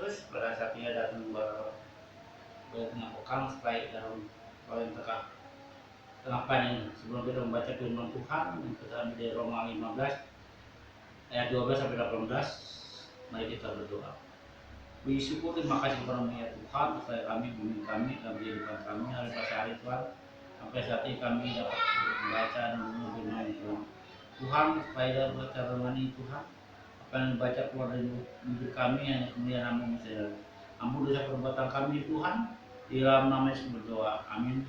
Yesus pada saat ia datang ke tengah pekan setelah dalam yang tengah panen. Sebelum kita membaca firman Tuhan, kita ambil dari Roma 15 ayat 12 sampai 18. Mari kita berdoa. Puji syukur, terima kasih kepada ya Tuhan, supaya kami dalam kehidupan kami hari Tuhan. Sampai saat ini kami dapat membaca dan mendengar firman Tuhan. Tuhan, supaya dalam baca firman ini Tuhan, apa yang dibaca keluar dari bibir kami yang kemudian nama Mesir. Ampun dosa perbuatan kami Tuhan, di dalam nama Yesus berdoa. Amin.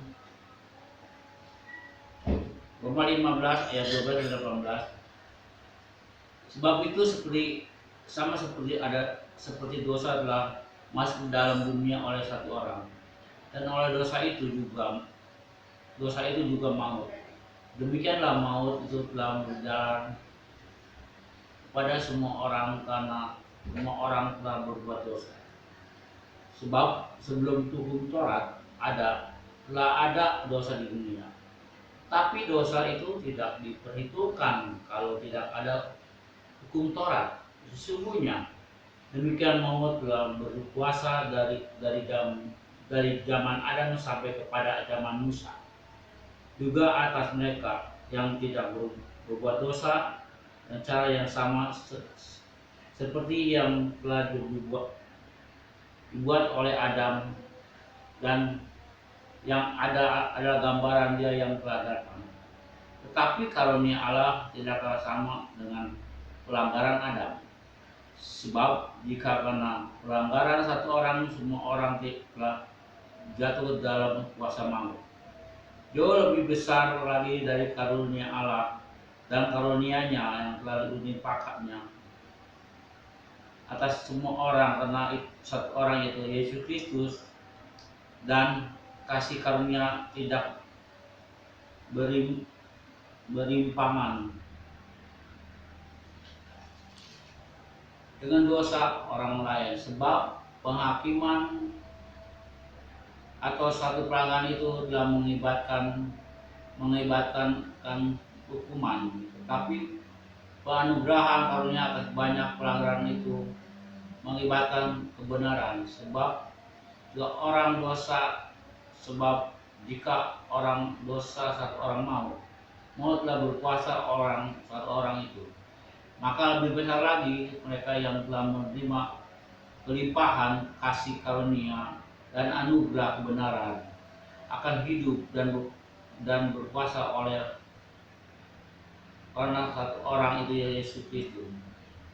Roma 15 ayat 12 dan 18. Sebab itu seperti dosa telah masuk dalam dunia oleh satu orang, dan oleh dosa itu juga maut. Demikianlah maut itu telah berjalan kepada semua orang karena semua orang telah berbuat dosa. Sebab sebelum hukum Taurat telah ada dosa di dunia. Tapi dosa itu tidak diperhitungkan kalau tidak ada hukum Taurat. Sesungguhnya demikian maut telah berkuasa dari zaman Adam sampai kepada zaman Musa, juga atas mereka yang tidak berbuat dosa, dan cara yang sama seperti yang telah dibuat oleh Adam, dan yang adalah gambaran dia yang telah datang. Tetapi karunia Allah tidaklah sama dengan pelanggaran Adam. Sebab jika karena pelanggaran satu orang, semua orang telah jatuh dalam kuasa maut, jauh lebih besar lagi dari karunia Allah dan karunianya yang telah dilimpahkannya atas semua orang karena satu orang, yaitu Yesus Kristus, dan kasih karunia tidak berimpangan dengan dosa orang lain. Sebab penghakiman atau satu pelanggaran itu telah mengibatkan hukuman, tetapi penganugerahan karunia atas banyak pelanggaran itu mengibatkan kebenaran. Sebab jika orang dosa satu orang maut telah berkuasa satu orang itu, maka lebih besar lagi mereka yang telah menerima kelimpahan kasih karunia dan anugerah kebenaran akan hidup dan berkuasa karena satu orang itu, Yesus Kristus.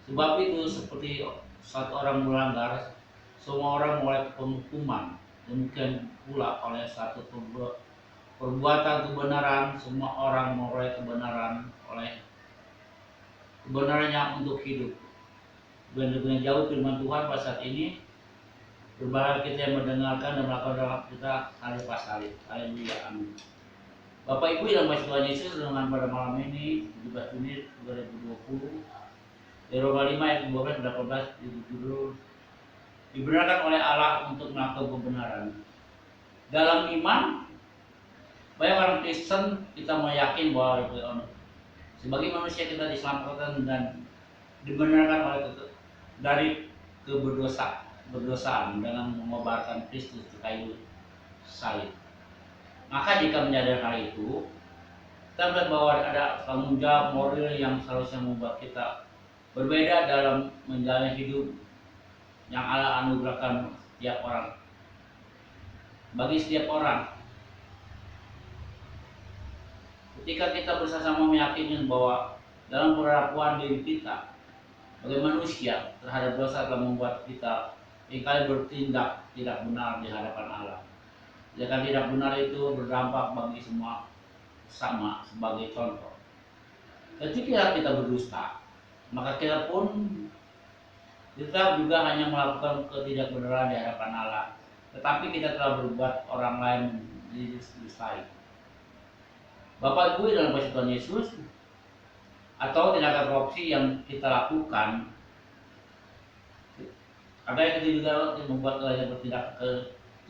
Sebab itu seperti satu orang melanggar, semua orang mulai penghukuman. Demikian pula oleh satu perbuatan kebenaran, semua orang mulai kebenarannya untuk hidup. Dengan jauh firman Tuhan pada saat ini. Berbahagia kita yang mendengarkan dan melakukan dalam kita hari pas hari. Haleluya, amin. Bapak Ibu yang masih Tuhan Yesus, dengan pada malam ini 17 Juni 2020, dari Roma 5 ayat 12 dan 18 judul dibenarkan oleh Allah untuk melakukan kebenaran. Dalam iman, banyak orang Kristen kita meyakini bahwa sebagai manusia kita diselamatkan dan dibenarkan dari berdosaan dengan mengobarkan Kristus di kayu salib. Maka jika menyadari hal itu, kita melihat bahwa ada tanggung jawab moral yang seharusnya membuat kita berbeda dalam menjalani hidup yang Allah anugerahkan bagi setiap orang. Ketika kita bersama-sama meyakini bahwa dalam perlakuan diri kita sebagai manusia terhadap dosa telah membuat kita seringkali bertindak tidak benar di hadapan Allah. Jika tidak benar itu berdampak bagi semua sama. Sebagai contoh, ketika kita berdusta, maka kita juga hanya melakukan ketidakbenaran di hadapan Allah, tetapi kita telah berbuat orang lain didustai. Bapak Ibu dalam kasih Tuhan Yesus, atau tindakan korupsi yang kita lakukan, ada yang kita juga membuat kita bertindak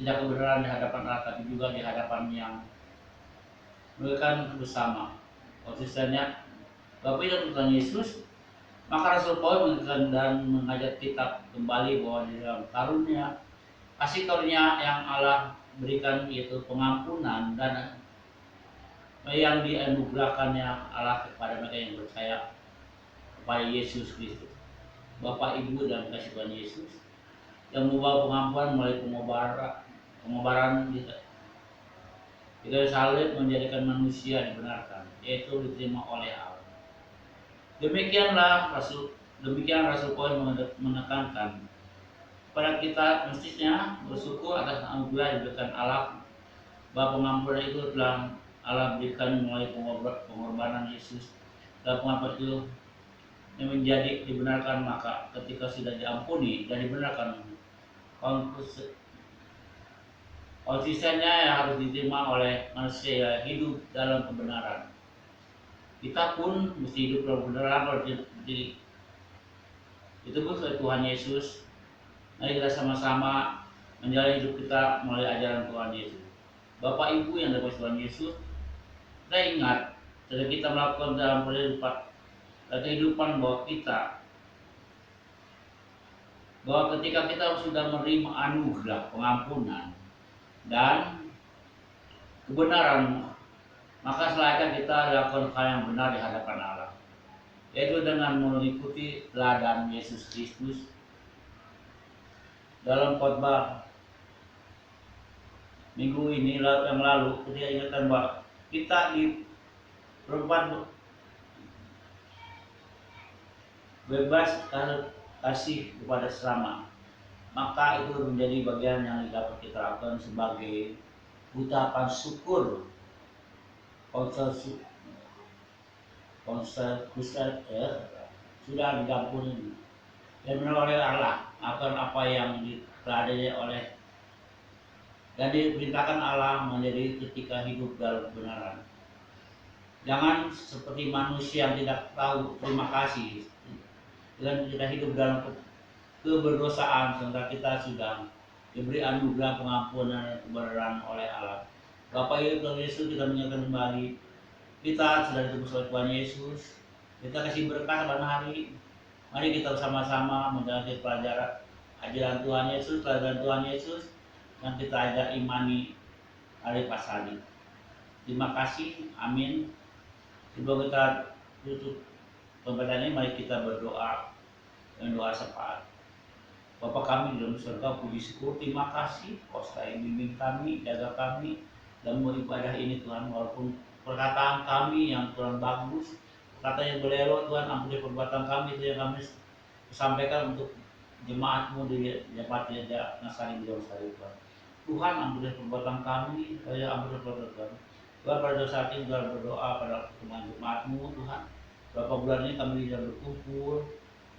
tidak kebenaran di hadapan Allah, tapi juga di hadapan yang mereka bersama. Konsistennya Bapak Ibu Tuhan Yesus Maka Rasul Paulus mengingatkan dan mengajak kita kembali bahwa di dalam karunia, kasih karunia yang Allah berikan, yaitu pengampunan dan yang dianugerahkannya Allah kepada mereka yang percaya kepada Yesus Kristus, Bapa, Ibu, dan kasih Tuhan Yesus, yang membawa pengampunan melalui pengobaran kita salib menjadikan manusia dibenarkan, yaitu diterima oleh Allah. Demikian Rasul Paulus menekankan pada kita mestinya bersyukur atas anugerah yang diberikan Allah, bahwa pengampunan itu telah Allah berikan melalui pengorbanan Yesus, dan pengampunan itu yang menjadi dibenarkan. Maka ketika sudah diampuni dan dibenarkan, konsistennya yang harus diterima oleh manusia hidup dalam kebenaran. Kita pun mesti hidup dalam kebenaran kalau ditebus oleh Tuhan Yesus. Mari kita sama-sama menjalani hidup kita melalui ajaran Tuhan Yesus. Bapak Ibu yang dapat Tuhan Yesus, kita ingat ketika kita melakukan dalam kehidupan bahwa ketika kita sudah menerima anugerah pengampunan dan kebenaran, maka selayaknya kita lakukan hal yang benar di hadapan Allah, yaitu dengan mengikuti teladan Yesus Kristus. Dalam khotbah minggu ini yang lalu, ketika ingatkan bahwa kita di perempuan bebas kasih kepada sesama, maka itu menjadi bagian yang dapat kita lakukan sebagai ucapan syukur sudah diampuni dan oleh Allah akan apa yang diteladani oleh dan diperintahkan Allah menjadi ketika hidup dalam kebenaran. Jangan seperti manusia yang tidak tahu terima kasih dan kita hidup dalam keberdosaan, sementara kita sudah diberi anugerah pengampunan dan kebenaran oleh Allah. Bapak Ibu Tuhan Yesus, kita menyatakan kembali kita sudah ditebus oleh Tuhan Yesus. Kita kasih berkah pada hari. Mari kita bersama-sama menjalani pelajaran ajaran Tuhan Yesus, teladan Tuhan Yesus yang kita ajak imani hari pas hari. Terima kasih, amin. Sebelum kita tutup pembacaan ini, mari kita berdoa dengan doa syafaat. Bapa kami di dalam surga, puji syukur, terima kasih Kau selalu bimbing kami, jaga kami dalam beribadah ini Tuhan. Walaupun perkataan kami yang kurang bagus, kata yang belelo Tuhan, ampuni perbuatan kami itu yang kami sampaikan untuk jemaat-Mu di jemaat Nasari Bidang Sari Tuhan. Tuhan, ampuni perbuatan kami, ampuni perbuatan Tuhan. Tuhan, pada saat ini Tuhan berdoa pada pertemuan jemaat-Mu Tuhan. Berapa bulan ini kami tidak berkumpul,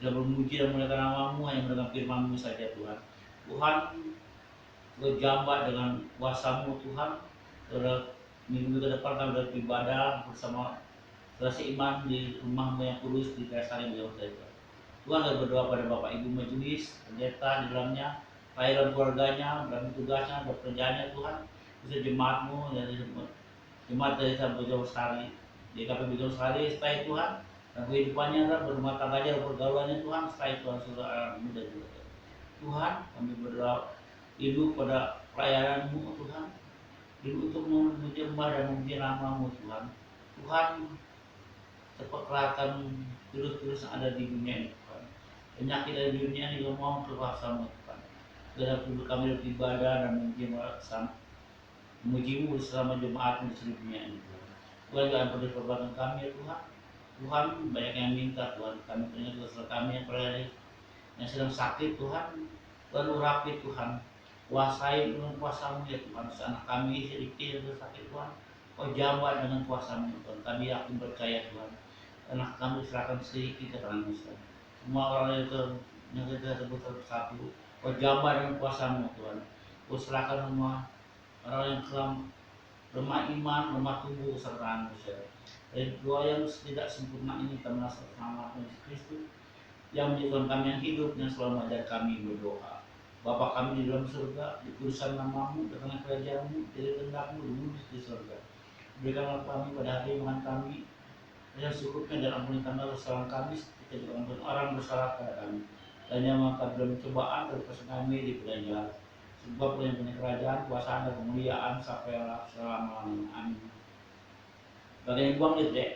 tidak memuji dan memuliakan nama-Mu, hanya mendengar firman-Mu saja Tuhan. Tuhan, berjambak dengan kuasa-Mu Tuhan. Minggu ke depan kami beribadah bersama selesai iman di rumah-Mu yang kudus di Nasari Bidang Sari Tuhan. Tuhan, kami berdoa pada Bapak Ibu Majelis, pendeta di dalamnya, dan keluarganya, dan tugasnya, dan pekerjaannya Tuhan. Bisa jemaat-Mu dan jemaat dari Bidang Sari, DKP Bidang Sari, setelah Tuhan, dan kehidupannya dan berumah tangganya dan pergaulannya Tuhan, setelah Tuhan saudara muda juga. Tuhan, kami berdoa hidup pada pelayanan-Mu Tuhan, hidup untuk menyembah dan memuji nama-Mu Tuhan. Tuhan, cepat keluarkan virus-virus yang ada di dunia ini Tuhan. Penyakit dari dunia ini mohon kekuasaan-Mu Tuhan. Dalam tubuh kami beribadah dan memuji-Mu bersama jemaat-Mu di seluruh dunia ini Tuhan. Tuhan, jangan peduli perbuatan kami ya Tuhan. Tuhan, banyak yang minta Tuhan, kami teringat dosa kami yang sedang sakit Tuhan. Tuhan, urapi Tuhan, kuasai dengan kuasa-Mu ya Tuhan. Anak kami sedikit yang sakit Tuhan, Kau jawab dengan kuasa-Mu Tuhan. Kami yakin percaya Tuhan. Anak kami serahkan sedikit ke tangan-Mu Tuhan. Semua orang yang kita sebut satu, Kau jawab dengan kuasa-Mu Tuhan. Kau serahkan semua orang yang lemah iman, lemah tubuh kesertaan-Mu Tuhan. Dan doa yang tidak sempurna ini kita merasa sama Yesus Kristus yang menjadikan kami yang hidup dan selalu mengajar kami berdoa. Bapa kami di dalam surga, dikuduskan nama-Mu, datanglah kerajaan-Mu, jadi kehendak-Mu di surga. Berikanlah kami pada hari makan kami, yang secukupnya dan ampunikan kesalahan kami, kita juga ampun orang bersalah kepada kami. Dan yang mengangkat dalam cobaan terlepas kami di pilihan jahat. Sebab yang punya kerajaan, kuasaan dan kemuliaan sampai selama-lamanya. Amin. Bagian buang itu deh.